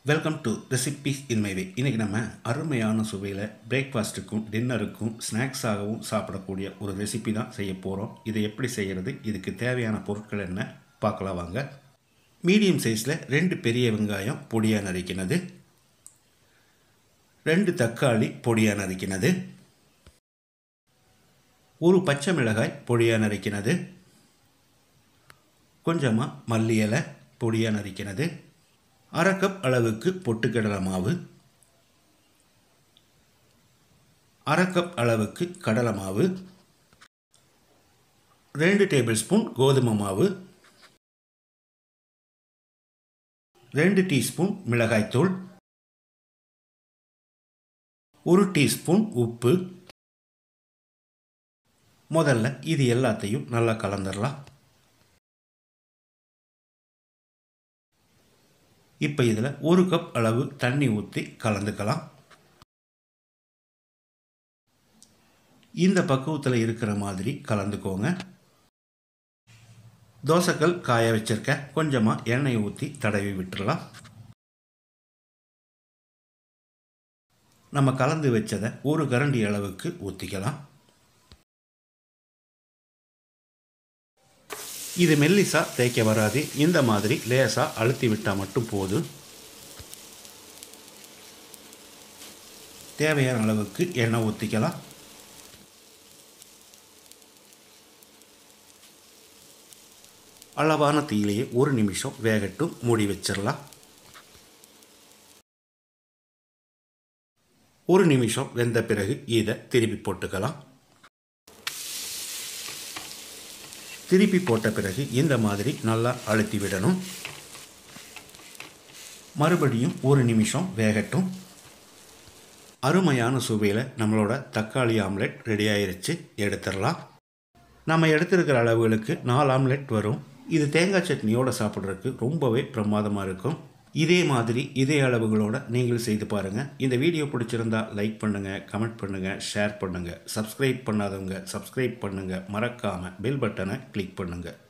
Welcome to recipes in my way. இன்றைக்கி நம்ம அருமையான சுவையில் பிரேக்ஃபாஸ்ட்டுக்கும் டின்னருக்கும் ஸ்நாக்ஸாகவும் சாப்பிடக்கூடிய ஒரு ரெசிபி தான் செய்ய போகிறோம். இதை எப்படி செய்கிறது, இதுக்கு தேவையான பொருட்கள் என்ன பார்க்கலாம் வாங்க. மீடியம் சைஸில் 2 பெரிய வெங்காயம் பொடியாக நறுக்கினது, 2 தக்காளி பொடியாக நறுக்கினது, 1 பச்சை மிளகாய் பொடியாக நறுக்கினது, கொஞ்சமாக மல்லி இலை பொடியாக நறுக்கினது, 1/2 கப் அளவுக்கு பொட்டுக்கடலை மாவு, 1/2 கப் அளவுக்கு கடலை மாவு, 2 டேபிள் ஸ்பூன் கோதுமை மாவு, 2 டீஸ்பூன் மிளகாய்த்தூள், 1 டீஸ்பூன் உப்பு. முதல்ல இது எல்லாத்தையும் நல்லா கலந்துடலாம். இப்போ இதில் 1 கப் அளவு தண்ணி ஊற்றி கலந்துக்கலாம். இந்த பக்குவத்தில் இருக்கிற மாதிரி கலந்துக்கோங்க. தோசைக்கல் காய வச்சிருக்க கொஞ்சமாக எண்ணெய் ஊற்றி தடவி விட்டுடலாம். நம்ம கலந்து வச்சதை 1 கரண்டி அளவுக்கு ஊற்றிக்கலாம். இது மெல்லிசா தேய்க்க வராது, இந்த மாதிரி லேசாக அழுத்தி விட்டால் மட்டும் போதும். தேவையான அளவுக்கு எண்ணெய் ஊற்றிக்கலாம். அளவான தீயிலேயே 1 நிமிஷம் வேகட்டும், மூடி வச்சிடலாம். 1 நிமிஷம் வெந்த பிறகு இதை திருப்பி போட்டுக்கலாம். திருப்பி போட்ட பிறகு இந்த மாதிரி நல்லா அழுத்தி விடணும். மறுபடியும் 1 நிமிஷம் வேகட்டும். அருமையான சுவையில் நம்மளோட தக்காளி ஆம்லெட் ரெடி ஆயிருச்சு, எடுத்துடலாம். நம்ம எடுத்துருக்கிற அளவுகளுக்கு 4 ஆம்லெட் வரும். இது தேங்காய் சட்னியோடு சாப்பிட்றதுக்கு ரொம்பவே பிரமாதமாக இருக்கும். இதே மாதிரி இதே அளவுகளோடு நீங்கள் செய்து பாருங்கள். இந்த வீடியோ பிடிச்சிருந்தா லைக் பண்ணுங்கள், கமெண்ட் பண்ணுங்கள், ஷேர் பண்ணுங்கள். சப்ஸ்கிரைப் பண்ணாதவங்க சப்ஸ்கிரைப் பண்ணுங்கள். மறக்காமல் பெல் பட்டனை கிளிக் பண்ணுங்கள்.